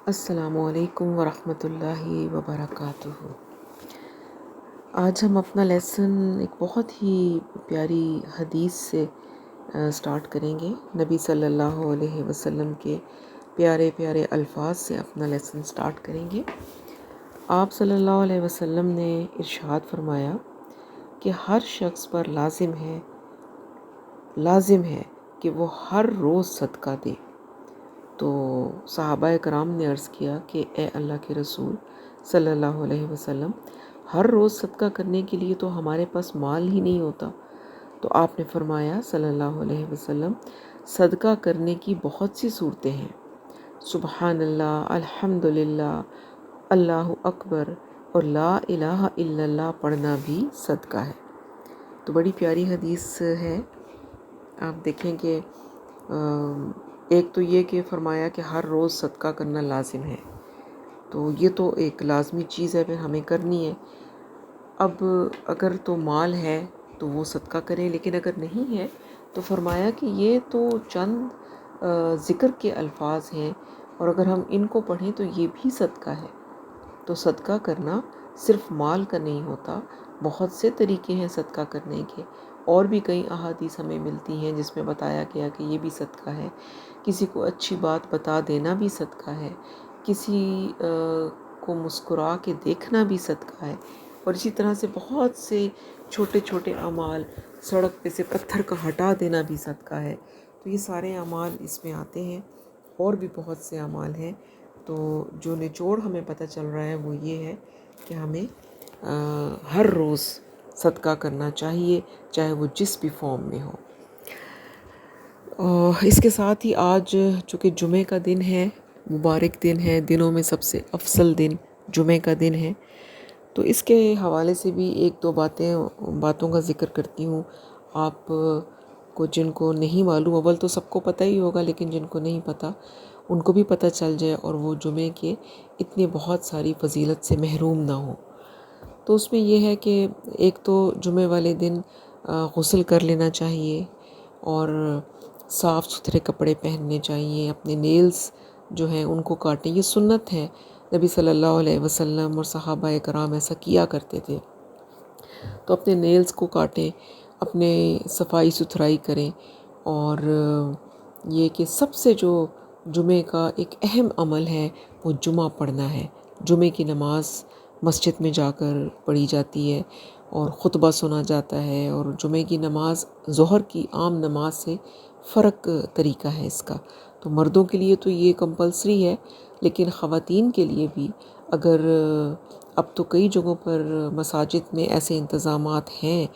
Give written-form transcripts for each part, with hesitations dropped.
السلام علیکم ورحمۃ اللہ وبرکاتہ۔ آج ہم اپنا لیسن ایک بہت ہی پیاری حدیث سے سٹارٹ کریں گے۔ نبی صلی اللہ علیہ وسلم کے پیارے پیارے الفاظ سے اپنا لیسن سٹارٹ کریں گے۔ آپ صلی اللہ علیہ وسلم نے ارشاد فرمایا کہ ہر شخص پر لازم ہے کہ وہ ہر روز صدقہ دے۔ تو صحابہ کرام نے عرض کیا کہ اے اللہ کے رسول صلی اللہ علیہ وسلم، ہر روز صدقہ کرنے کے لیے تو ہمارے پاس مال ہی نہیں ہوتا۔ تو آپ نے فرمایا صلی اللہ علیہ وسلم، صدقہ کرنے کی بہت سی صورتیں ہیں۔ سبحان اللہ، الحمدللہ، اللہ اکبر اور لا الہ الا اللہ پڑھنا بھی صدقہ ہے۔ تو بڑی پیاری حدیث ہے۔ آپ دیکھیں کہ ایک تو یہ کہ فرمایا کہ ہر روز صدقہ کرنا لازم ہے، تو یہ تو ایک لازمی چیز ہے، پھر ہمیں کرنی ہے۔ اب اگر تو مال ہے تو وہ صدقہ کریں، لیکن اگر نہیں ہے تو فرمایا کہ یہ تو چند ذکر کے الفاظ ہیں، اور اگر ہم ان کو پڑھیں تو یہ بھی صدقہ ہے۔ تو صدقہ کرنا صرف مال کا نہیں ہوتا، بہت سے طریقے ہیں صدقہ کرنے کے، اور بھی کئی احادیث ہمیں ملتی ہیں جس میں بتایا گیا کہ یہ بھی صدقہ ہے۔ کسی کو اچھی بات بتا دینا بھی صدقہ ہے، کسی کو مسکرا کے دیکھنا بھی صدقہ ہے، اور اسی طرح سے بہت سے چھوٹے چھوٹے اعمال، سڑک پہ سے پتھر کا ہٹا دینا بھی صدقہ ہے۔ تو یہ سارے اعمال اس میں آتے ہیں، اور بھی بہت سے اعمال ہیں۔ تو جو نچوڑ ہمیں پتہ چل رہا ہے وہ یہ ہے کہ ہمیں ہر روز صدقہ کرنا چاہیے، چاہے وہ جس بھی فارم میں ہو۔ اس کے ساتھ ہی آج چونکہ جمعہ کا دن ہے، مبارک دن ہے، دنوں میں سب سے افضل دن جمعہ کا دن ہے، تو اس کے حوالے سے بھی ایک دو باتوں کا ذکر کرتی ہوں۔ آپ کو جن کو نہیں معلوم، اول تو سب کو پتہ ہی ہوگا، لیکن جن کو نہیں پتہ ان کو بھی پتہ چل جائے، اور وہ جمعے کے اتنی بہت ساری فضیلت سے محروم نہ ہوں۔ تو اس میں یہ ہے کہ ایک تو جمعے والے دن غسل کر لینا چاہیے، اور صاف ستھرے کپڑے پہننے چاہیے، اپنے نیلز جو ہیں ان کو کاٹیں، یہ سنت ہے۔ نبی صلی اللہ علیہ وسلم اور صحابہ کرام ایسا کیا کرتے تھے۔ تو اپنے نیلز کو کاٹیں، اپنے صفائی ستھرائی کریں، اور یہ کہ سب سے جو جمعے کا ایک اہم عمل ہے وہ جمعہ پڑھنا ہے۔ جمعے کی نماز مسجد میں جا کر پڑھی جاتی ہے، اور خطبہ سنا جاتا ہے، اور جمعے کی نماز ظہر کی عام نماز سے فرق طریقہ ہے اس کا۔ تو مردوں کے لیے تو یہ کمپلسری ہے، لیکن خواتین کے لیے بھی اگر اب تو کئی جگہوں پر مساجد میں ایسے انتظامات ہیں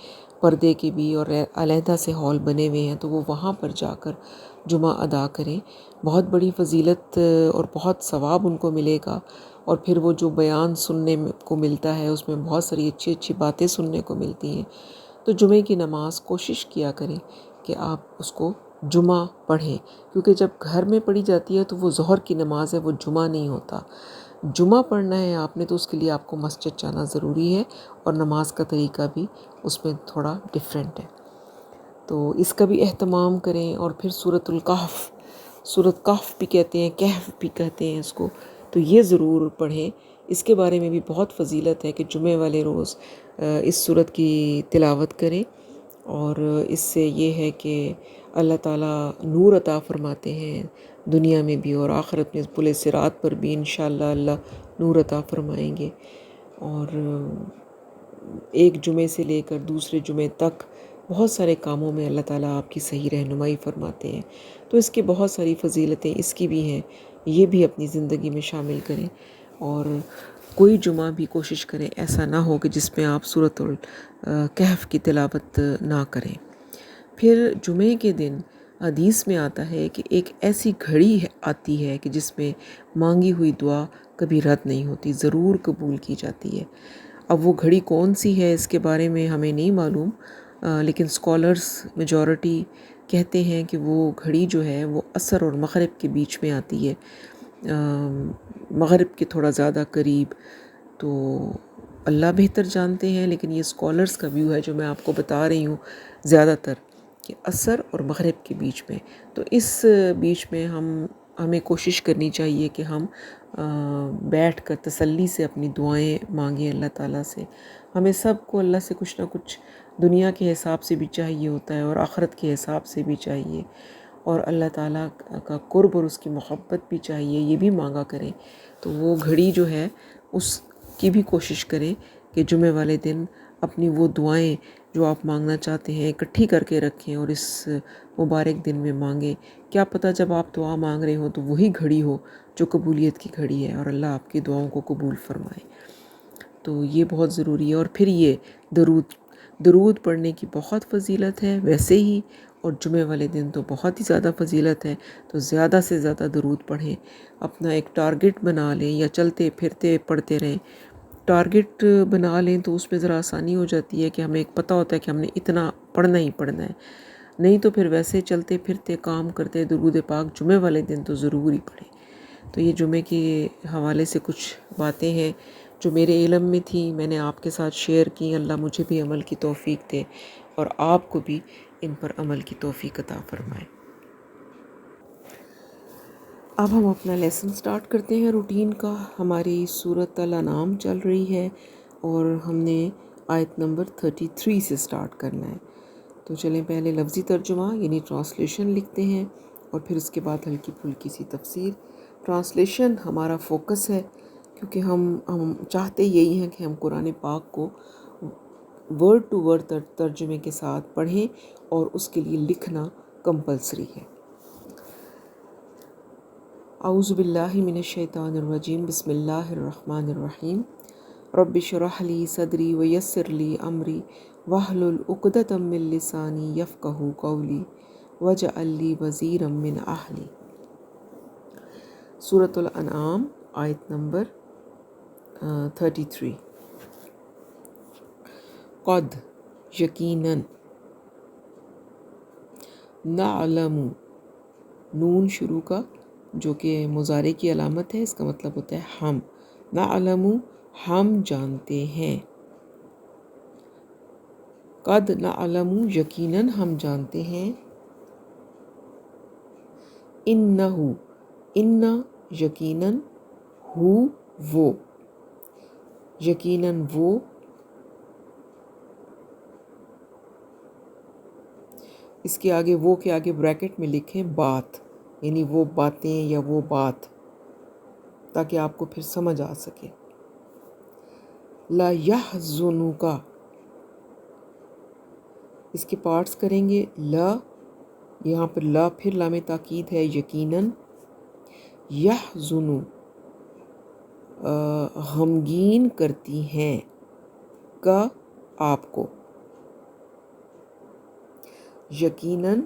پردے کے بھی، اور علیحدہ سے ہال بنے ہوئے ہیں، تو وہ وہاں پر جا کر جمعہ ادا کریں۔ بہت بڑی فضیلت اور بہت ثواب ان کو ملے گا، اور پھر وہ جو بیان سننے کو ملتا ہے اس میں بہت ساری اچھی اچھی باتیں سننے کو ملتی ہیں۔ تو جمعے کی نماز کوشش کیا کریں کہ آپ اس کو جمعہ پڑھیں، کیونکہ جب گھر میں پڑھی جاتی ہے تو وہ ظہر کی نماز ہے، وہ جمعہ نہیں ہوتا۔ جمعہ پڑھنا ہے آپ نے تو اس کے لیے آپ کو مسجد جانا ضروری ہے، اور نماز کا طریقہ بھی اس میں تھوڑا ڈیفرنٹ ہے، تو اس کا بھی اہتمام کریں۔ اور پھر سورۃ الکہف، سورۃ کہف بھی کہتے ہیں، کہف بھی کہتے ہیں اس کو، تو یہ ضرور پڑھیں۔ اس کے بارے میں بھی بہت فضیلت ہے کہ جمعے والے روز اس سورت کی تلاوت کریں، اور اس سے یہ ہے کہ اللہ تعالیٰ نور عطا فرماتے ہیں دنیا میں بھی، اور آخرت میں پل صراط پر بھی انشاءاللہ اللہ نور عطا فرمائیں گے۔ اور ایک جمعے سے لے کر دوسرے جمعے تک بہت سارے کاموں میں اللہ تعالیٰ آپ کی صحیح رہنمائی فرماتے ہیں، تو اس کی بہت ساری فضیلتیں اس کی بھی ہیں، یہ بھی اپنی زندگی میں شامل کریں۔ اور کوئی جمعہ بھی کوشش کریں ایسا نہ ہو کہ جس میں آپ سورۃ الکہف کی تلاوت نہ کریں۔ پھر جمعے کے دن حدیث میں آتا ہے کہ ایک ایسی گھڑی آتی ہے کہ جس میں مانگی ہوئی دعا کبھی رد نہیں ہوتی، ضرور قبول کی جاتی ہے۔ اب وہ گھڑی کون سی ہے اس کے بارے میں ہمیں نہیں معلوم، لیکن اسکالرز میجورٹی کہتے ہیں کہ وہ گھڑی جو ہے وہ عصر اور مغرب کے بیچ میں آتی ہے، مغرب کے تھوڑا زیادہ قریب۔ تو اللہ بہتر جانتے ہیں، لیکن یہ اسکالرز کا ویو ہے جو میں آپ کو بتا رہی ہوں زیادہ تر، کہ عصر اور مغرب کے بیچ میں۔ تو اس بیچ میں ہم ہمیں کوشش کرنی چاہیے کہ ہم بیٹھ کر تسلی سے اپنی دعائیں مانگیں اللہ تعالیٰ سے. ہمیں سب کو اللہ سے کچھ نہ کچھ دنیا کے حساب سے بھی چاہیے ہوتا ہے اور آخرت کے حساب سے بھی چاہیے، اور اللہ تعالیٰ کا قرب اور اس کی محبت بھی چاہیے، یہ بھی مانگا کریں. تو وہ گھڑی جو ہے اس کی بھی کوشش کریں کہ جمعہ والے دن اپنی وہ دعائیں جو آپ مانگنا چاہتے ہیں اکٹھی کر کے رکھیں اور اس مبارک دن میں مانگیں. کیا پتہ جب آپ دعا مانگ رہے ہوں تو وہی گھڑی ہو جو قبولیت کی گھڑی ہے، اور اللہ آپ کی دعاؤں کو قبول فرمائے. تو یہ بہت ضروری ہے. اور پھر یہ درود پڑھنے کی بہت فضیلت ہے ویسے ہی، اور جمعہ والے دن تو بہت ہی زیادہ فضیلت ہے. تو زیادہ سے زیادہ درود پڑھیں، اپنا ایک ٹارگٹ بنا لیں یا چلتے پھرتے پڑھتے رہیں. ٹارگٹ بنا لیں تو اس میں ذرا آسانی ہو جاتی ہے کہ ہمیں ایک پتہ ہوتا ہے کہ ہم نے اتنا پڑھنا ہی پڑھنا ہے. نہیں تو پھر ویسے چلتے پھرتے کام کرتے درود پاک جمعہ والے دن تو ضرور ہی پڑھیں. تو یہ جمعہ کے حوالے سے کچھ باتیں ہیں جو میرے علم میں تھیں، میں نے آپ کے ساتھ شیئر کی. اللہ مجھے بھی عمل کی توفیق دے اور آپ کو بھی ان پر عمل کی توفیق عطا فرمائے. اب ہم اپنا لیسن سٹارٹ کرتے ہیں روٹین کا. ہماری سورۃ الانعام چل رہی ہے اور ہم نے آیت نمبر 33 سے سٹارٹ کرنا ہے. تو چلیں پہلے لفظی ترجمہ یعنی ٹرانسلیشن لکھتے ہیں اور پھر اس کے بعد ہلکی پھلکی سی تفسیر. ٹرانسلیشن ہمارا فوکس ہے کیونکہ ہم چاہتے یہی ہیں کہ ہم قرآن پاک کو ورڈ ٹو ورڈ ترجمے کے ساتھ پڑھیں اور اس کے لیے لکھنا کمپلسری ہے. اعوذ باللہ من الشیطان الرجیم. بسم اللہ الرحمن الرحیم. رب اشرح لی صدری ویسر لی امری واحلل عقدۃ من لسانی یفقہوا قولی واجعل لی وزیرا من اہلی. سورۃ الانعام آیت نمبر 33. قد یقیناً، نعلم نون شروع کا جو کہ مضارع کی علامت ہے، اس کا مطلب ہوتا ہے ہم. نعلم ہم جانتے ہیں. قد نعلم یقیناً ہم جانتے ہیں. انہو ان یقیناً، ہو وہ، یقیناً وہ، اس کے آگے وہ کے آگے بریکٹ میں لکھیں بات، یعنی وہ باتیں یا وہ بات، تاکہ آپ کو پھر سمجھ آ سکے. لا یحزنک، اس کے پارٹس کریں گے. لا، یہاں پر لا پھر لام تاکید ہے یقیناً. یحزن غمگین کرتی ہیں، کا آپ کو. یقیناً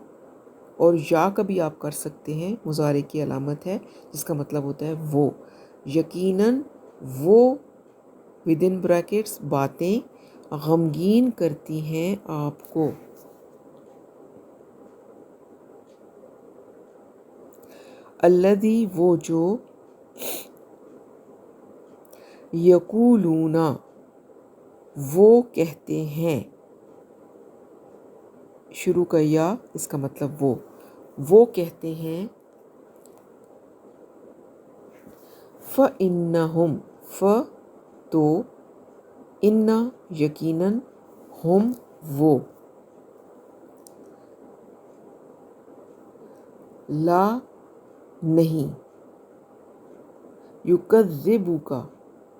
اور یا کا بھی آپ کر سکتے ہیں، مضارع کی علامت ہے جس کا مطلب ہوتا ہے وہ. یقیناً وہ ودن بریکٹس باتیں غمگین کرتی ہیں آپ کو. الذی وہ جو، یقولون وہ کہتے ہیں، شروع کا یا اس کا مطلب وہ کہتے ہیں. فَإِنَّهُمْ تو، ان یقیناً، ہم وہ، لا نہیں، یکذبوک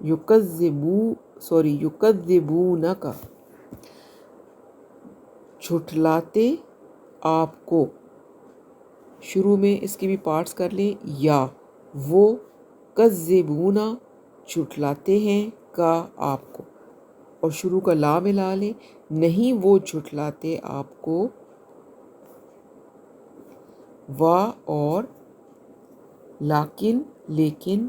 یکذبونک جھٹلاتے آپ کو. شروع میں اس کے بھی پارٹس کر لیں. یا وہ، کذبونا جھٹلاتے ہیں، کا آپ کو، اور شروع کا لا ملا لیں. نہیں وہ جھٹلاتے آپ کو، وا اور لیکن لیکن،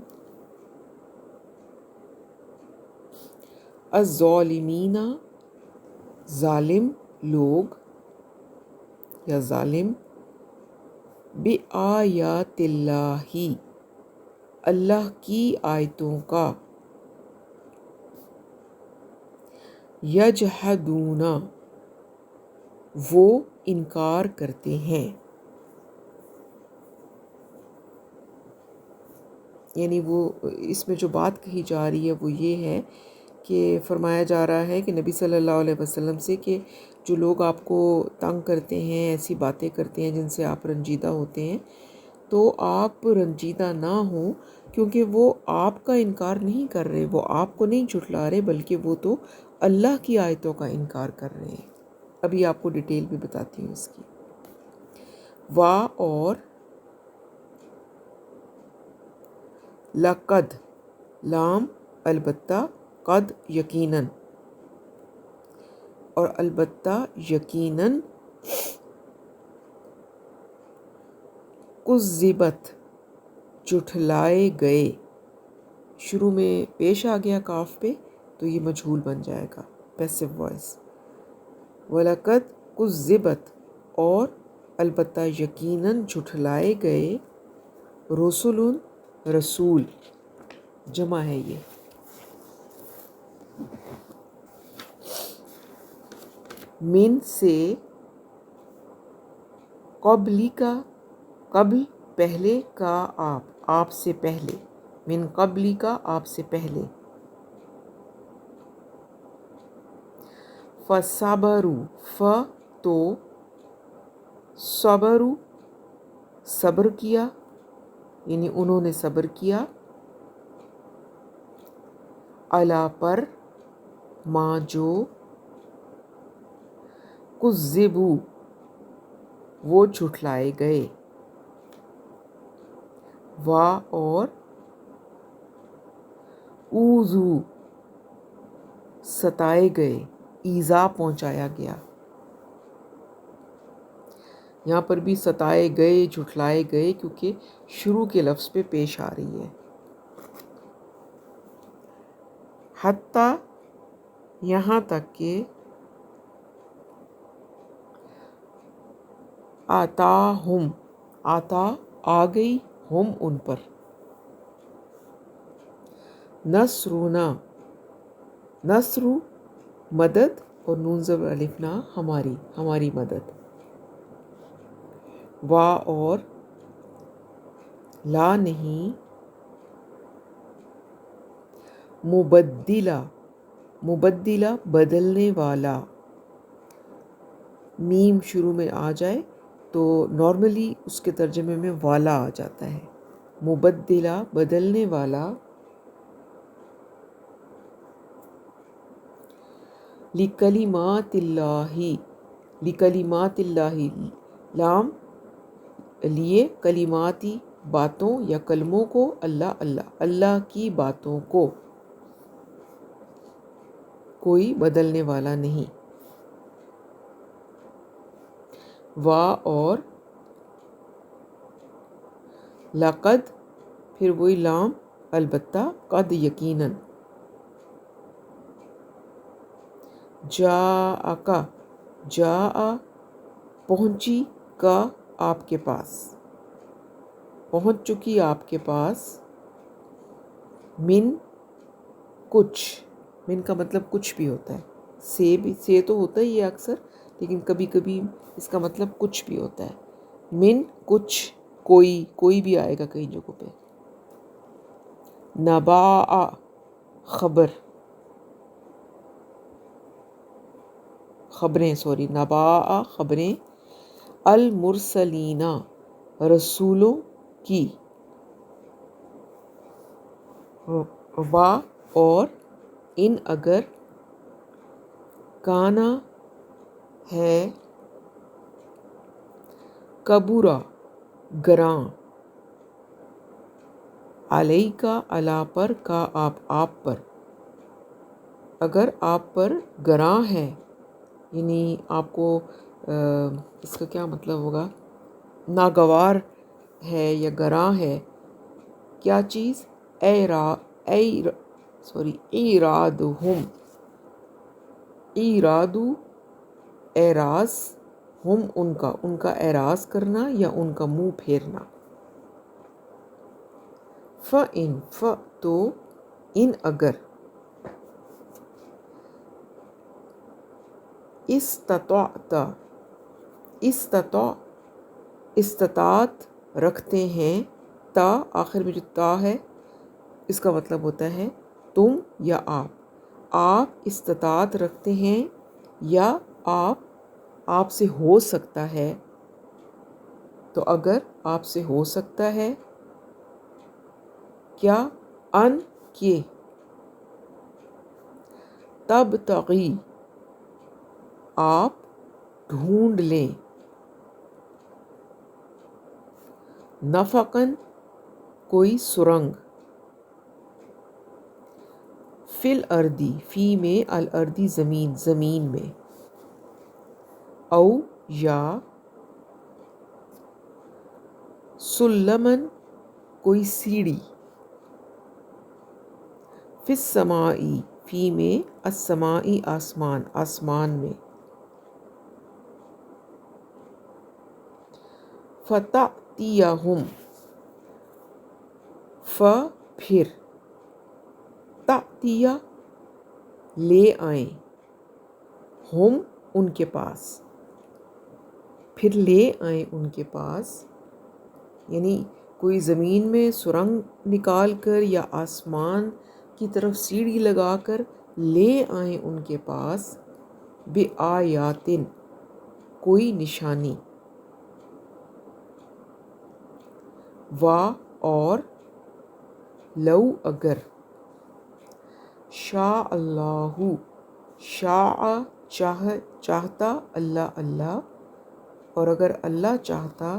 الظالمین ظالم لوگ یا ظالم، بآیات اللہ اللہ کی آیتوں کا، یجحدون وہ انکار کرتے ہیں. یعنی وہ اس میں جو بات کہی جا رہی ہے وہ یہ ہے کہ فرمایا جا رہا ہے کہ نبی صلی اللہ علیہ وسلم سے کہ جو لوگ آپ کو تنگ کرتے ہیں، ایسی باتیں کرتے ہیں جن سے آپ رنجیدہ ہوتے ہیں، تو آپ رنجیدہ نہ ہوں، کیونکہ وہ آپ کا انکار نہیں کر رہے، وہ آپ کو نہیں جھٹلا رہے، بلکہ وہ تو اللہ کی آیتوں کا انکار کر رہے ہیں۔ ابھی آپ کو ڈیٹیل بھی بتاتی ہوں اس کی۔ وا اور لقد، لام البتہ، قد یقیناً، اور البتہ یقیناً، کذبت جھٹلائے گئے، شروع میں پیش آ گیا کاف پہ تو یہ مجہول بن جائے گا، پیسو وائس۔ وَلَقَدْ کذبت، اور البتہ یقیناً جھٹلائے گئے، رسول، رسول، جمع ہے یہ، من سے، قبلی کا، قبل پہلے کا، آپ سے پہلے، من قبلی کا آپ سے پہلے، فصبروا، تو صبروا، صبر کیا، یعنی انہوں نے صبر کیا، علی پر، ما جو، کذبوا وہ جھٹلائے گئے، وا اور اوذوا ستائے گئے، ایذا پہنچایا گیا، یہاں پر بھی ستائے گئے، جھٹلائے گئے، کیونکہ شروع کے لفظ پہ پیش آ رہی ہے۔ حتیٰ یہاں تک کہ، آتاہم، آتا آ گئی، ہم ان پر، نصرنا، نصر مدد، اور نون زبر الف نا ہماری، ہماری مدد، وا اور لا نہیں، مبدلہ، مبدلہ بدلنے والا، میم شروع میں آ جائے تو نارملی اس کے ترجمے میں والا آ جاتا ہے، مبدلہ بدلنے والا، لکلمات اللہ، لکلمات اللہ، لام لیے، کلماتی باتوں یا کلموں کو، اللہ کی باتوں کو، کوئی بدلنے والا نہیں، وا اور لقد، پھر وہی لام، البتہ، قد یقیناً، جاء، جاء پہنچی، کا آپ کے پاس، پہنچ چکی آپ کے پاس، من کچھ، من کا مطلب کچھ بھی ہوتا ہے، سے تو ہوتا ہی ہے اکثر، لیکن کبھی کبھی اس کا مطلب کچھ بھی ہوتا ہے، من کچھ، کوئی بھی آئے گا کئی جگہوں پہ، نباء خبر، نباء خبریں، المرسلین رسولوں کی، وا اور ان اگر، کانا ہے، کبورا گراں، علیکا علی پر، کا آپ پر، اگر آپ پر گراں ہے، یعنی آپ کو اس کا کیا مطلب ہوگا، ناگوار ہے یا گراں ہے، کیا چیز، ایرادہم، ایرادو اعراض، ہم ان کا اعراض کرنا یا ان کا منہ پھیرنا، فَإِن، تو ان اگر، استطاعت رکھتے ہیں، تا آخر میں جو تا ہے اس کا مطلب ہوتا ہے تم یا آپ استطاعت رکھتے ہیں یا آپ سے ہو سکتا ہے. تو اگر آپ سے ہو سکتا ہے کیا ان کے تب تغی آپ ڈھونڈ لیں نفقن کوئی سرنگ فی الارضی فی میں الارضی زمین میں او یا سلمن کوئی سیڑھی فی السمائی فی میں السمائی آسمان میں فتأتیہم پھر تأتیہ لے آئیں ہم ان کے پاس پھر لے آئیں ان کے پاس یعنی کوئی زمین میں سرنگ نکال کر یا آسمان کی طرف سیڑھی لگا کر لے آئیں ان کے پاس بآیاتن کوئی نشانی اور لو اگر شاء اللہ چاہتا اللہ اور اگر اللہ چاہتا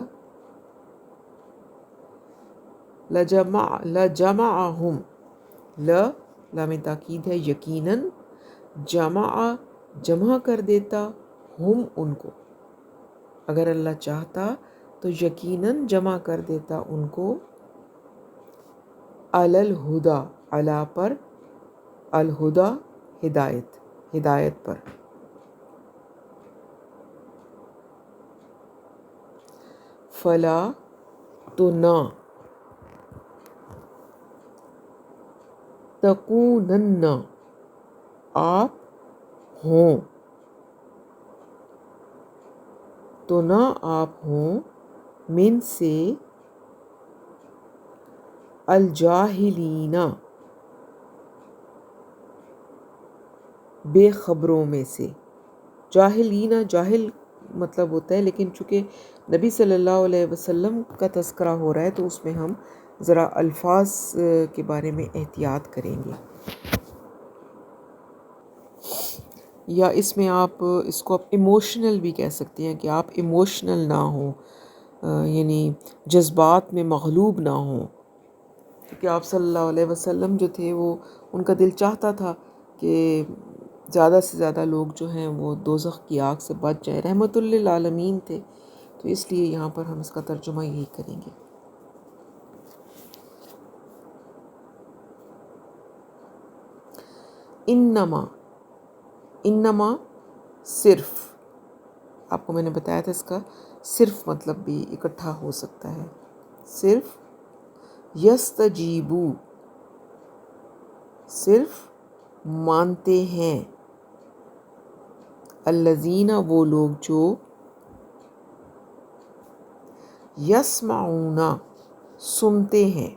لجمعہم لام تاکید ہے یقیناً جمع کر دیتا ہم ان کو اگر اللہ چاہتا تو یقیناً جمع کر دیتا ان کو علی الہدا علی پر الہدا ہدایت پر فلا تو نہ تکونن آپ ہوں تو نہ آپ ہوں من سے الجاہلین بے خبروں میں سے جاہل مطلب ہوتا ہے لیکن چونکہ نبی صلی اللہ علیہ وسلم کا تذکرہ ہو رہا ہے تو اس میں ہم ذرا الفاظ کے بارے میں احتیاط کریں گے یا اس میں آپ اس کو ایموشنل بھی کہہ سکتے ہیں کہ آپ ایموشنل نہ ہوں یعنی جذبات میں مغلوب نہ ہوں کیونکہ آپ صلی اللہ علیہ وسلم جو تھے وہ ان کا دل چاہتا تھا کہ زیادہ سے زیادہ لوگ جو ہیں وہ دوزخ کی آگ سے بچ جائیں رحمت للعالمین تھے تو اس لیے یہاں پر ہم اس کا ترجمہ یہی کریں گے انما صرف آپ کو میں نے بتایا تھا اس کا صرف مطلب بھی اکٹھا ہو سکتا ہے صرف یستجیبو صرف مانتے ہیں الذین وہ لوگ جو یسمعون سنتے ہیں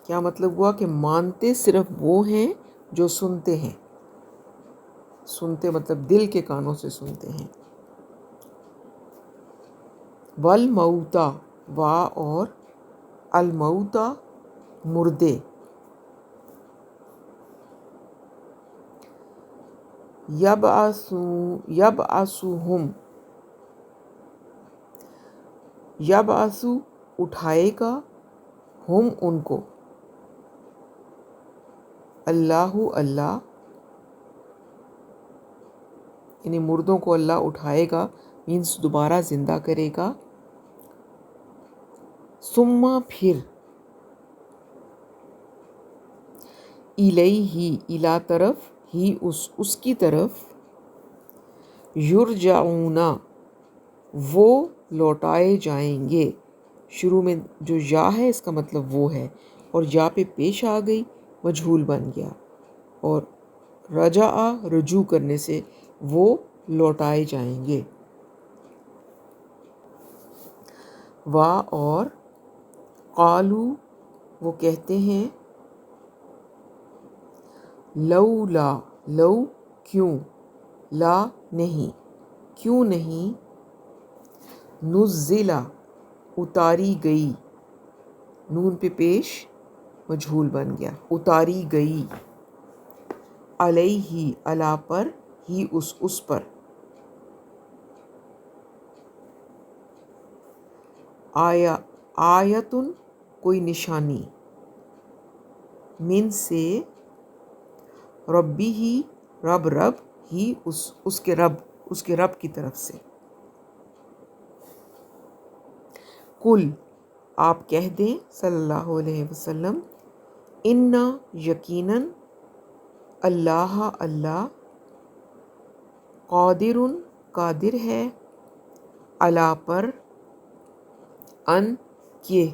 کیا مطلب ہوا کہ مانتے صرف وہ ہیں جو سنتے ہیں سنتے مطلب دل کے کانوں سے سنتے ہیں والموتا اور الموتا مردے یبعثو اٹھائے گا ہم ان کو اللہ یعنی مردوں کو اللہ اٹھائے گا مینس دوبارہ زندہ کرے گا ثم پھر الیہ الی طرف ہی اس کی طرف یرجعون وہ لوٹائے جائیں گے شروع میں جو یا ہے اس کا مطلب وہ ہے اور یا پہ پیش آ گئی مجہول بن گیا اور رجع رجوع کرنے سے وہ لوٹائے جائیں گے اور قالو وہ کہتے ہیں، لولا لو کیوں، لا نہیں، کیوں نہیں، نزلہ اتاری گئی، نون پہ پیش مجہول بن گیا، اتاری گئی، علیہ علی پر، ہی اس پر، آیتن کوئی نشانی، من سے، ربی ہی رب ہی اس کے رب کی طرف سے، کل آپ کہہ دیں صلی اللہ علیہ وسلم، انا یقیناً، اللہ قادر ہے، علی پر، ان کے،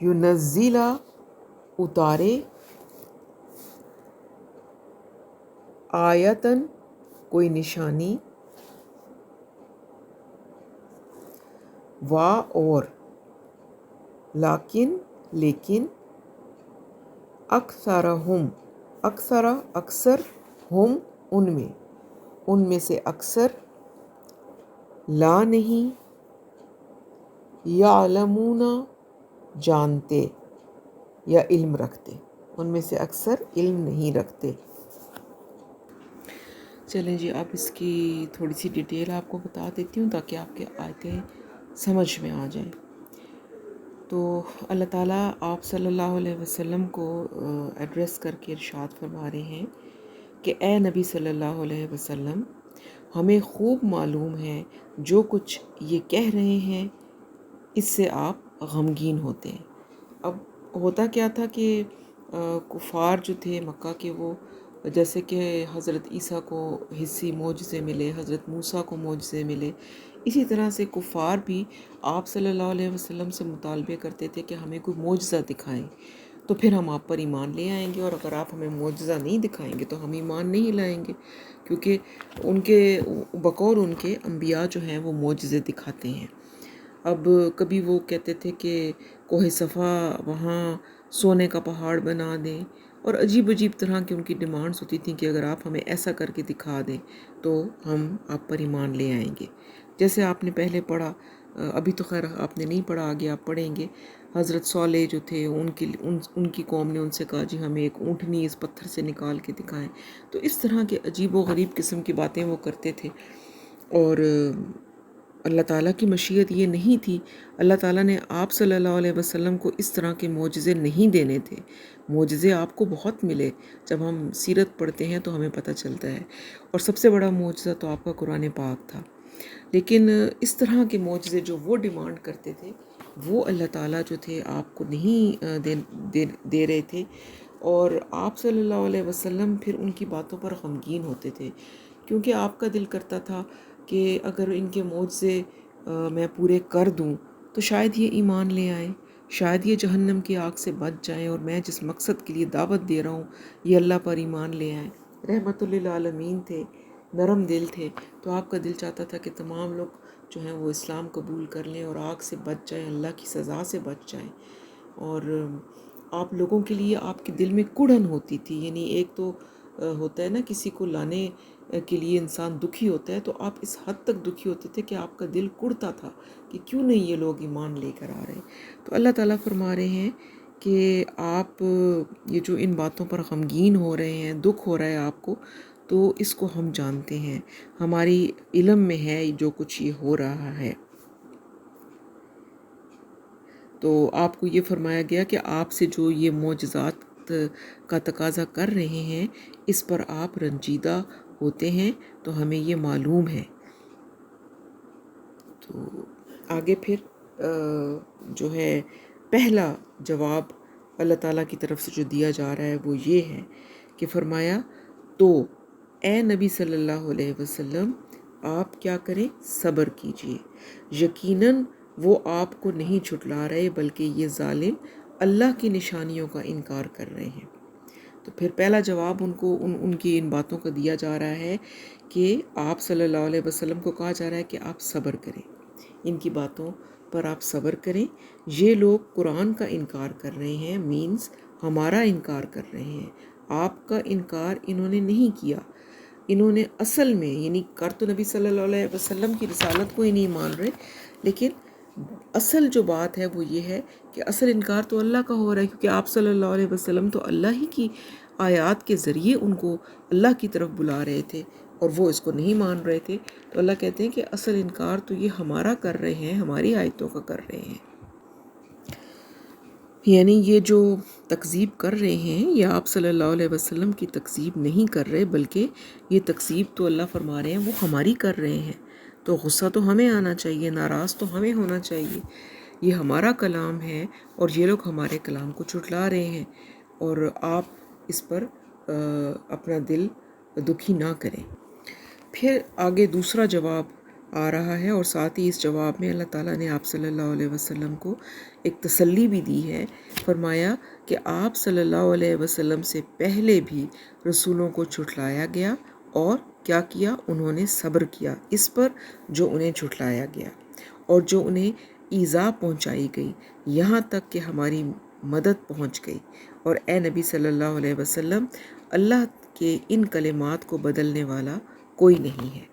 ینزل اتارے، آیتن کوئی نشانی، اور، لیکن، اکثر ہم ان میں سے اکثر، لا نہیں، یعلمون جانتے یا علم رکھتے، ان میں سے اکثر علم نہیں رکھتے۔ چلیں جی، اب اس کی تھوڑی سی ڈیٹیل آپ کو بتا دیتی ہوں تاکہ آپ کے آیتیں سمجھ میں آ جائیں۔ تو اللہ تعالیٰ آپ صلی اللہ علیہ وسلم کو ایڈریس کر کے ارشاد فرما رہے ہیں کہ اے نبی صلی اللہ علیہ وسلم، ہمیں خوب معلوم ہے جو کچھ یہ کہہ رہے ہیں اس سے آپ غمگین ہوتے ہیں۔ اب ہوتا کیا تھا کہ کفار جو تھے مکہ کے، وہ جیسے کہ حضرت عیسیٰ کو حصی معجزے ملے، حضرت موسیٰ کو معجزے ملے، اسی طرح سے کفار بھی آپ صلی اللہ علیہ وسلم سے مطالبے کرتے تھے کہ ہمیں کوئی معجزہ دکھائیں تو پھر ہم آپ پر ایمان لے آئیں گے، اور اگر آپ ہمیں معجزہ نہیں دکھائیں گے تو ہم ایمان نہیں لائیں گے، کیونکہ ان کے بقول ان کے انبیاء جو ہیں وہ معجزے دکھاتے ہیں۔ اب کبھی وہ کہتے تھے کہ کوہ صفا وہاں سونے کا پہاڑ بنا دیں، اور عجیب طرح کی ان کی ڈیمانڈز ہوتی تھیں کہ اگر آپ ہمیں ایسا کر کے دکھا دیں تو ہم آپ پر ایمان لے آئیں گے۔ جیسے آپ نے پہلے پڑھا، ابھی تو خیر آپ نے نہیں پڑھا، آگے آپ پڑھیں گے، حضرت صالح جو تھے ان کی قوم نے ان سے کہا جی ہمیں ایک اونٹنی اس پتھر سے نکال کے دکھائیں۔ تو اس طرح کے عجیب و غریب قسم کی باتیں وہ کرتے تھے، اور اللہ تعالیٰ کی مشیت یہ نہیں تھی۔ اللہ تعالیٰ نے آپ صلی اللہ علیہ وسلم کو اس طرح کے معجزے نہیں دینے تھے۔ معجزے آپ کو بہت ملے، جب ہم سیرت پڑھتے ہیں تو ہمیں پتہ چلتا ہے، اور سب سے بڑا معجزہ تو آپ کا قرآن پاک تھا۔ لیکن اس طرح کے معجزے جو وہ ڈیمانڈ کرتے تھے وہ اللہ تعالیٰ جو تھے آپ کو نہیں دے رہے تھے، اور آپ صلی اللہ علیہ وسلم پھر ان کی باتوں پر غمگین ہوتے تھے، کیونکہ آپ کا دل کرتا تھا کہ اگر ان کے معجزے میں پورے کر دوں تو شاید یہ ایمان لے آئیں، شاید یہ جہنم کی آگ سے بچ جائیں، اور میں جس مقصد کے لیے دعوت دے رہا ہوں یہ اللہ پر ایمان لے آئیں۔ رحمت للعالمین تھے، نرم دل تھے، تو آپ کا دل چاہتا تھا کہ تمام لوگ جو ہیں وہ اسلام قبول کر لیں اور آگ سے بچ جائیں، اللہ کی سزا سے بچ جائیں۔ اور آپ لوگوں کے لیے آپ کے دل میں کڑن ہوتی تھی، یعنی ایک تو ہوتا ہے نا کسی کو لانے کے لیے انسان دکھی ہوتا ہے، تو آپ اس حد تک دکھی ہوتے تھے کہ آپ کا دل کڑتا تھا کہ کیوں نہیں یہ لوگ ایمان لے کر آ رہے ہیں۔ تو اللہ تعالیٰ فرما رہے ہیں کہ آپ یہ جو ان باتوں پر غمگین ہو رہے ہیں، دکھ ہو رہا ہے آپ کو، تو اس کو ہم جانتے ہیں، ہماری علم میں ہے جو کچھ یہ ہو رہا ہے۔ تو آپ کو یہ فرمایا گیا کہ آپ سے جو یہ معجزات کا تقاضا کر رہے ہیں اس پر آپ رنجیدہ ہوتے ہیں، تو ہمیں یہ معلوم ہے۔ تو آگے پھر جو ہے پہلا جواب اللہ تعالیٰ کی طرف سے جو دیا جا رہا ہے وہ یہ ہے کہ فرمایا تو اے نبی صلی اللہ علیہ وسلم آپ کیا کریں، صبر کیجئے، یقیناً وہ آپ کو نہیں جھٹلا رہے بلکہ یہ ظالم اللہ کی نشانیوں کا انکار کر رہے ہیں۔ تو پھر پہلا جواب ان کی ان باتوں کا دیا جا رہا ہے کہ آپ صلی اللہ علیہ وسلم کو کہا جا رہا ہے کہ آپ صبر کریں، ان کی باتوں پر آپ صبر کریں. یہ لوگ قرآن کا انکار کر رہے ہیں، مینز ہمارا انکار کر رہے ہیں. آپ کا انکار انہوں نے نہیں کیا، انہوں نے اصل میں یعنی کر تو نبی صلی اللہ علیہ وسلم کی رسالت کو ہی نہیں مان رہے، لیکن اصل جو بات ہے وہ یہ ہے کہ اصل انکار تو اللہ کا ہو رہا ہے، کیونکہ آپ صلی اللہ علیہ وسلم تو اللہ ہی کی آیات کے ذریعے ان کو اللہ کی طرف بلا رہے تھے اور وہ اس کو نہیں مان رہے تھے. تو اللہ کہتے ہیں کہ اصل انکار تو یہ ہمارا کر رہے ہیں، ہماری آیتوں کا کر رہے ہیں. یعنی یہ جو تکذیب کر رہے ہیں یہ آپ صلی اللہ علیہ وسلم کی تکذیب نہیں کر رہے، بلکہ یہ تکذیب تو اللہ فرما رہے ہیں وہ ہماری کر رہے ہیں. تو غصہ تو ہمیں آنا چاہیے، ناراض تو ہمیں ہونا چاہیے. یہ ہمارا کلام ہے اور یہ لوگ ہمارے کلام کو جھٹلا رہے ہیں، اور آپ اس پر اپنا دل دکھی نہ کریں. پھر آگے دوسرا جواب آ رہا ہے، اور ساتھ ہی اس جواب میں اللہ تعالیٰ نے آپ صلی اللہ علیہ وسلم کو ایک تسلی بھی دی ہے. فرمایا کہ آپ صلی اللہ علیہ وسلم سے پہلے بھی رسولوں کو جھٹلایا گیا، اور کیا کیا؟ انہوں نے صبر کیا اس پر جو انہیں جھٹلایا گیا اور جو انہیں ایذا پہنچائی گئی، یہاں تک کہ ہماری مدد پہنچ گئی. اور اے نبی صلی اللہ علیہ وسلم، اللہ کے ان کلمات کو بدلنے والا کوئی نہیں ہے.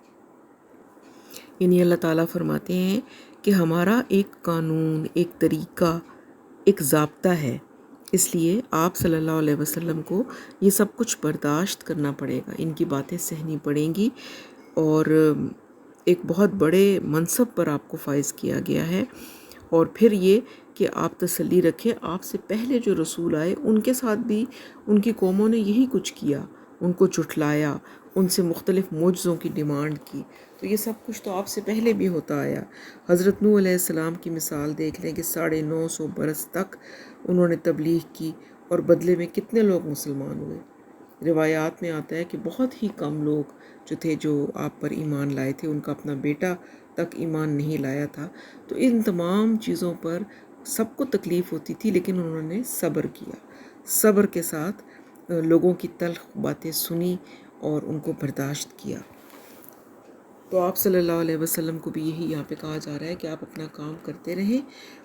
یعنی اللہ تعالیٰ فرماتے ہیں کہ ہمارا ایک قانون، ایک طریقہ، ایک ضابطہ ہے، اس لیے آپ صلی اللہ علیہ وسلم کو یہ سب کچھ برداشت کرنا پڑے گا، ان کی باتیں سہنی پڑیں گی. اور ایک بہت بڑے منصب پر آپ کو فائز کیا گیا ہے. اور پھر یہ کہ آپ تسلی رکھیں، آپ سے پہلے جو رسول آئے ان کے ساتھ بھی ان کی قوموں نے یہی کچھ کیا، ان کو جھٹلایا، ان سے مختلف معجزوں کی ڈیمانڈ کی. تو یہ سب کچھ تو آپ سے پہلے بھی ہوتا آیا. حضرت نوح علیہ السلام کی مثال دیکھ لیں کہ 950 برس تک انہوں نے تبلیغ کی اور بدلے میں کتنے لوگ مسلمان ہوئے. روایات میں آتا ہے کہ بہت ہی کم لوگ جو تھے جو آپ پر ایمان لائے تھے، ان کا اپنا بیٹا تک ایمان نہیں لایا تھا. تو ان تمام چیزوں پر سب کو تکلیف ہوتی تھی، لیکن انہوں نے صبر کیا، صبر کے ساتھ لوگوں کی تلخ باتیں سنی اور ان کو برداشت کیا. تو آپ صلی اللہ علیہ وسلم کو بھی یہی یہاں پہ کہا جا رہا ہے کہ آپ اپنا کام کرتے رہیں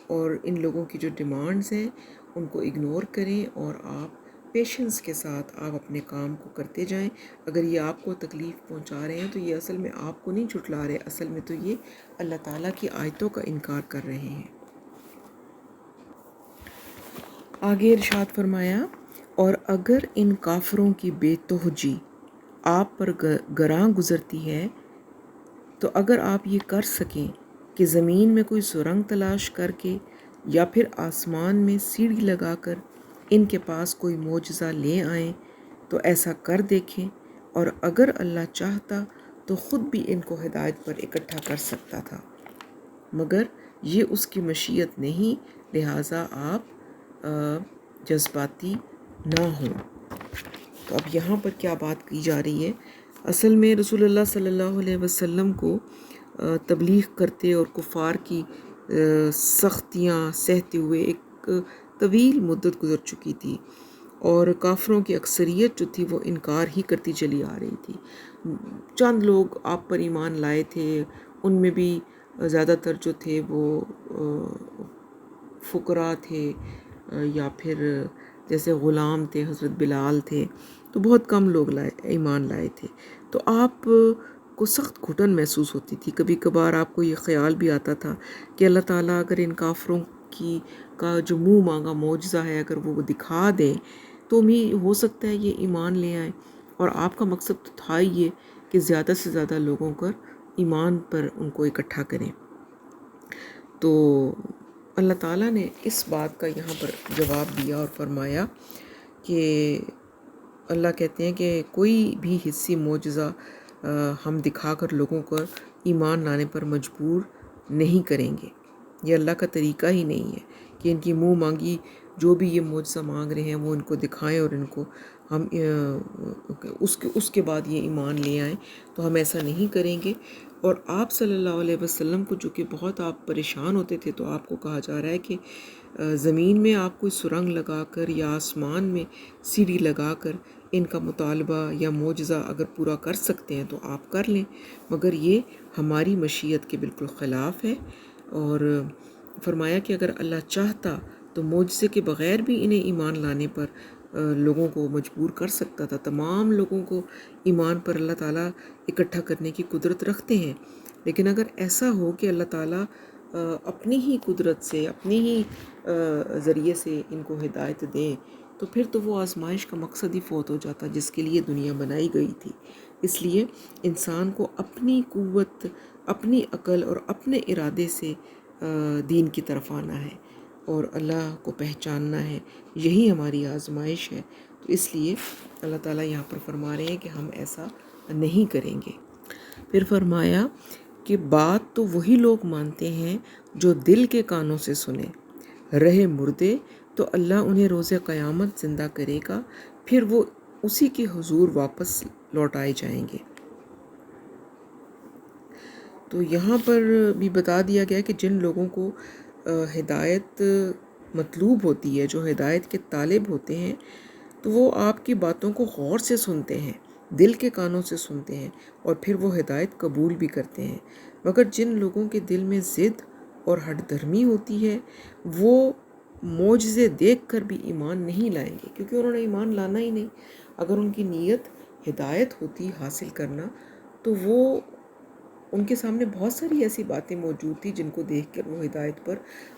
اور ان لوگوں کی جو ڈیمانڈز ہیں ان کو اگنور کریں، اور آپ پیشنس کے ساتھ آپ اپنے کام کو کرتے جائیں. اگر یہ آپ کو تکلیف پہنچا رہے ہیں تو یہ اصل میں آپ کو نہیں جھٹلا رہے، اصل میں تو یہ اللہ تعالیٰ کی آیتوں کا انکار کر رہے ہیں. آگے ارشاد فرمایا، اور اگر ان کافروں کی بے توجہی آپ پر گراں گزرتی ہے تو اگر آپ یہ کر سکیں کہ زمین میں کوئی سرنگ تلاش کر کے یا پھر آسمان میں سیڑھی لگا کر ان کے پاس کوئی معجزہ لے آئیں تو ایسا کر دیکھیں، اور اگر اللہ چاہتا تو خود بھی ان کو ہدایت پر اکٹھا کر سکتا تھا، مگر یہ اس کی مشیت نہیں، لہٰذا آپ جذباتی نہ ہوں. تو اب یہاں پر کیا بات کی جا رہی ہے؟ اصل میں رسول اللہ صلی اللہ علیہ وسلم کو تبلیغ کرتے اور کفار کی سختیاں سہتے ہوئے ایک طویل مدت گزر چکی تھی، اور کافروں کی اکثریت جو تھی وہ انکار ہی کرتی چلی آ رہی تھی. چند لوگ آپ پر ایمان لائے تھے، ان میں بھی زیادہ تر جو تھے وہ فقراء تھے، یا پھر جیسے غلام تھے، حضرت بلال تھے. تو بہت کم لوگ ایمان لائے تھے. تو آپ کو سخت گھٹن محسوس ہوتی تھی. کبھی کبھار آپ کو یہ خیال بھی آتا تھا کہ اللہ تعالیٰ اگر ان کافروں کا جو منہ مانگا معجزہ ہے اگر وہ دکھا دیں تو ہو سکتا ہے یہ ایمان لے آئیں. اور آپ کا مقصد تو تھا ہی یہ کہ زیادہ سے زیادہ لوگوں پر ایمان پر ان کو اکٹھا کریں. تو اللہ تعالیٰ نے اس بات کا یہاں پر جواب دیا اور فرمایا کہ اللہ کہتے ہیں کہ کوئی بھی حسی معجزہ ہم دکھا کر لوگوں کو ایمان لانے پر مجبور نہیں کریں گے. یہ اللہ کا طریقہ ہی نہیں ہے کہ ان کی منہ مانگی جو بھی یہ معجزہ مانگ رہے ہیں وہ ان کو دکھائیں اور ان کو ہم اس کے بعد یہ ایمان لے آئیں. تو ہم ایسا نہیں کریں گے. اور آپ صلی اللہ علیہ وسلم کو جو کہ بہت آپ پریشان ہوتے تھے، تو آپ کو کہا جا رہا ہے کہ زمین میں آپ کوئی سرنگ لگا کر یا آسمان میں سیڑھی لگا کر ان کا مطالبہ یا معجزہ اگر پورا کر سکتے ہیں تو آپ کر لیں، مگر یہ ہماری مشیت کے بالکل خلاف ہے. اور فرمایا کہ اگر اللہ چاہتا تو معجزے کے بغیر بھی انہیں ایمان لانے پر لوگوں کو مجبور کر سکتا تھا۔ تمام لوگوں کو ایمان پر اللہ تعالیٰ اکٹھا کرنے کی قدرت رکھتے ہیں، لیکن اگر ایسا ہو کہ اللہ تعالیٰ اپنی ہی قدرت سے، اپنی ہی ذریعے سے ان کو ہدایت دیں، تو پھر تو وہ آزمائش کا مقصد ہی فوت ہو جاتا جس کے لیے دنیا بنائی گئی تھی۔ اس لیے انسان کو اپنی قوت، اپنی عقل اور اپنے ارادے سے دین کی طرف آنا ہے اور اللہ کو پہچاننا ہے۔ یہی ہماری آزمائش ہے۔ تو اس لیے اللہ تعالیٰ یہاں پر فرما رہے ہیں کہ ہم ایسا نہیں کریں گے۔ پھر فرمایا کہ بات تو وہی لوگ مانتے ہیں جو دل کے کانوں سے سنیں، رہے مردے تو اللہ انہیں روز قیامت زندہ کرے گا، پھر وہ اسی کے حضور واپس لوٹائے جائیں گے۔ تو یہاں پر بھی بتا دیا گیا کہ جن لوگوں کو ہدایت مطلوب ہوتی ہے، جو ہدایت کے طالب ہوتے ہیں، تو وہ آپ کی باتوں کو غور سے سنتے ہیں، دل کے کانوں سے سنتے ہیں، اور پھر وہ ہدایت قبول بھی کرتے ہیں۔ مگر جن لوگوں کے دل میں ضد اور ہٹ دھرمی ہوتی ہے، وہ معجزے دیکھ کر بھی ایمان نہیں لائیں گے، کیونکہ انہوں نے ایمان لانا ہی نہیں۔ اگر ان کی نیت ہدایت ہوتی حاصل کرنا، تو وہ ان کے سامنے بہت ساری ایسی باتیں موجود تھیں جن کو دیکھ کر وہ ہدایت پر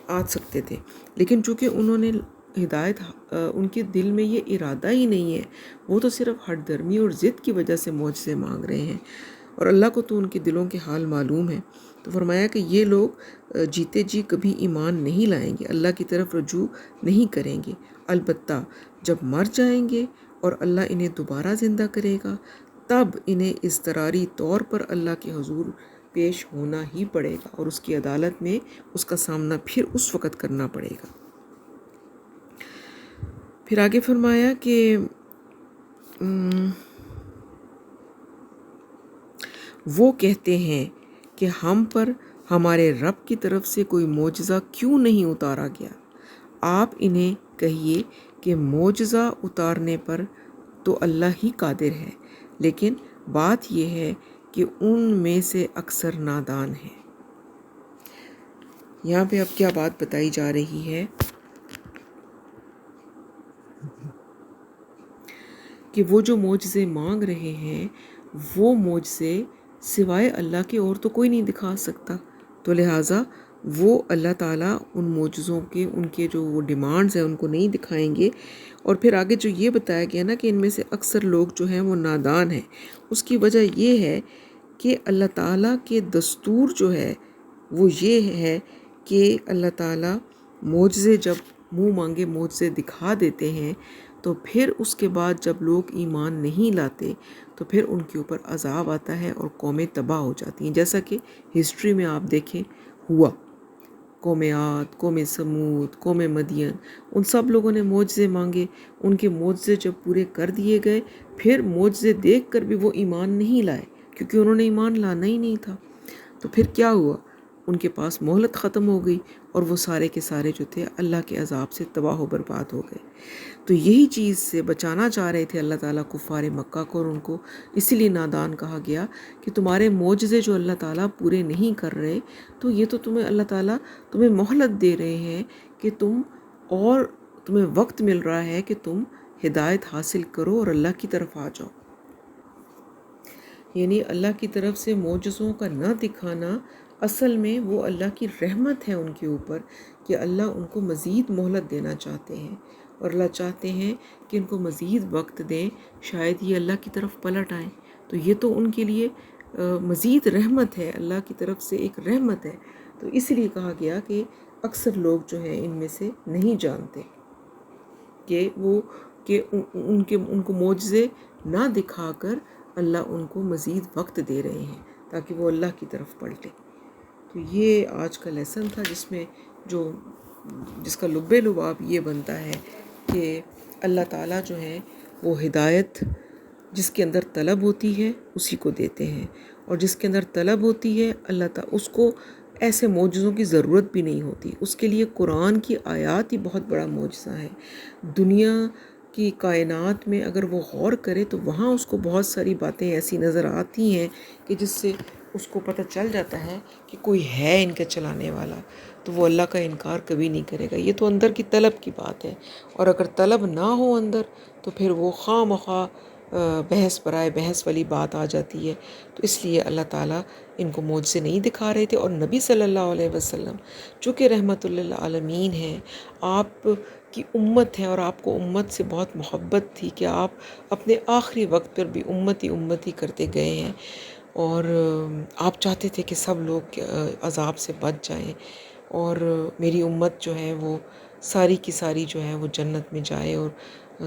آ سکتے تھے، لیکن چونکہ انہوں نے ہدایت ان کے دل میں یہ ارادہ ہی نہیں ہے، وہ تو صرف ہٹ درمی اور ضد کی وجہ سے معجزے مانگ رہے ہیں، اور اللہ کو تو ان کے دلوں کے حال معلوم ہے۔ تو فرمایا کہ یہ لوگ جیتے جی کبھی ایمان نہیں لائیں گے، اللہ کی طرف رجوع نہیں کریں گے، البتہ جب مر جائیں گے اور اللہ انہیں دوبارہ زندہ کرے گا، تب انہیں اضطراری طور پر اللہ کے حضور پیش ہونا ہی پڑے گا، اور اس کی عدالت میں اس کا سامنا پھر اس وقت کرنا پڑے گا۔ پھر آگے فرمایا کہ وہ کہتے ہیں کہ ہم پر ہمارے رب کی طرف سے کوئی معجزہ کیوں نہیں اتارا گیا؟ آپ انہیں کہیے کہ معجزہ اتارنے پر تو اللہ ہی قادر ہے، لیکن بات یہ ہے کہ ان میں سے اکثر نادان ہیں۔ یہاں پہ اب کیا بات بتائی جا رہی ہے کہ وہ جو معجزے مانگ رہے ہیں، وہ معجزے سوائے اللہ کے اور تو کوئی نہیں دکھا سکتا، تو لہٰذا وہ اللہ تعالیٰ ان معجزوں کے، ان کے جو وہ ڈیمانڈز ہیں ان کو نہیں دکھائیں گے۔ اور پھر آگے جو یہ بتایا گیا نا کہ ان میں سے اکثر لوگ جو ہیں وہ نادان ہیں، اس کی وجہ یہ ہے کہ اللہ تعالیٰ کے دستور جو ہے وہ یہ ہے کہ اللہ تعالیٰ معجزے جب منہ مانگے معجزے دکھا دیتے ہیں، تو پھر اس کے بعد جب لوگ ایمان نہیں لاتے تو پھر ان کے اوپر عذاب آتا ہے اور قومیں تباہ ہو جاتی ہیں، جیسا کہ ہسٹری میں آپ دیکھیں ہوا۔ قوم عاد، قوم سمود، قوم مدین، ان سب لوگوں نے معجزے مانگے، ان کے معجزے جب پورے کر دیے گئے، پھر معجزے دیکھ کر بھی وہ ایمان نہیں لائے، کیونکہ انہوں نے ایمان لانا ہی نہیں تھا۔ تو پھر کیا ہوا؟ ان کے پاس مہلت ختم ہو گئی، اور وہ سارے کے سارے جو تھے اللہ کے عذاب سے تباہ و برباد ہو گئے۔ تو یہی چیز سے بچانا چاہ رہے تھے اللہ تعالیٰ کفار مکہ کو، اور ان کو اسی لیے نادان کہا گیا کہ تمہارے معجزے جو اللہ تعالیٰ پورے نہیں کر رہے، تو یہ تو تمہیں اللہ تعالیٰ تمہیں مہلت دے رہے ہیں کہ تمہیں وقت مل رہا ہے کہ تم ہدایت حاصل کرو اور اللہ کی طرف آ جاؤ۔ یعنی اللہ کی طرف سے معجزوں کا نہ دکھانا اصل میں وہ اللہ کی رحمت ہے ان کے اوپر، کہ اللہ ان کو مزید مہلت دینا چاہتے ہیں، اور اللہ چاہتے ہیں کہ ان کو مزید وقت دیں، شاید یہ اللہ کی طرف پلٹ آئیں۔ تو یہ تو ان کے لیے مزید رحمت ہے، اللہ کی طرف سے ایک رحمت ہے۔ تو اس لیے کہا گیا کہ اکثر لوگ جو ہیں ان میں سے نہیں جانتے کہ ان کو معجزے نہ دکھا کر اللہ ان کو مزید وقت دے رہے ہیں تاکہ وہ اللہ کی طرف پلٹے۔ تو یہ آج کا لیسن تھا جس کا لب لباب یہ بنتا ہے کہ اللہ تعالیٰ جو ہیں وہ ہدایت جس کے اندر طلب ہوتی ہے اسی کو دیتے ہیں، اور جس کے اندر طلب ہوتی ہے اللہ تعالیٰ اس کو ایسے معجزوں کی ضرورت بھی نہیں ہوتی۔ اس کے لیے قرآن کی آیات ہی بہت بڑا معجزہ ہے۔ دنیا کی کائنات میں اگر وہ غور کرے تو وہاں اس کو بہت ساری باتیں ایسی نظر آتی ہیں کہ جس سے اس کو پتہ چل جاتا ہے کہ کوئی ہے ان کا چلانے والا، تو وہ اللہ کا انکار کبھی نہیں کرے گا۔ یہ تو اندر کی طلب کی بات ہے، اور اگر طلب نہ ہو اندر تو پھر وہ خواہ مخواہ بحث برائے بحث والی بات آ جاتی ہے۔ تو اس لیے اللہ تعالیٰ ان کو معجزے نہیں دکھا رہے تھے، اور نبی صلی اللہ علیہ وسلم چونکہ رحمت للعالمین ہیں، آپ کی امت ہے، اور آپ کو امت سے بہت محبت تھی کہ آپ اپنے آخری وقت پر بھی امتی امتی کرتے گئے ہیں، اور آپ چاہتے تھے کہ سب لوگ عذاب سے بچ جائیں، اور میری امت جو ہے وہ ساری کی ساری جو ہے وہ جنت میں جائے اور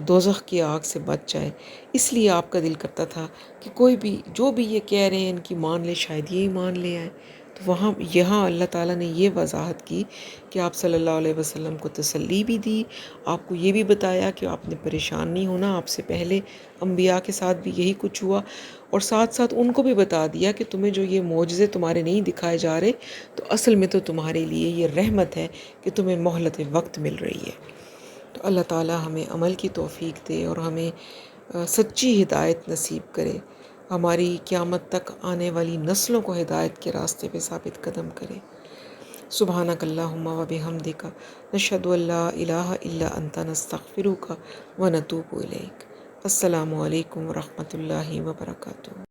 دوزخ کی آگ سے بچ جائے۔ اس لیے آپ کا دل کرتا تھا کہ کوئی بھی جو بھی یہ کہہ رہے ہیں ان کی مان لے، شاید یہی مان لے آئے۔ تو یہاں اللہ تعالیٰ نے یہ وضاحت کی کہ آپ صلی اللہ علیہ وسلم کو تسلی بھی دی، آپ کو یہ بھی بتایا کہ آپ نے پریشان نہیں ہونا، آپ سے پہلے انبیاء کے ساتھ بھی یہی کچھ ہوا، اور ساتھ ساتھ ان کو بھی بتا دیا کہ تمہیں جو یہ معجزے تمہارے نہیں دکھائے جا رہے، تو اصل میں تو تمہارے لیے یہ رحمت ہے کہ تمہیں مہلت وقت مل رہی ہے۔ تو اللہ تعالیٰ ہمیں عمل کی توفیق دے، اور ہمیں سچی ہدایت نصیب کرے، ہماری قیامت تک آنے والی نسلوں کو ہدایت کے راستے پہ ثابت قدم کرے۔ سبحانک اللہم و بحمدک، نشہد ان لا الہ الا انت، نستغفرک و نتوب الیک۔ السلام علیکم ورحمۃ اللہ وبرکاتہ۔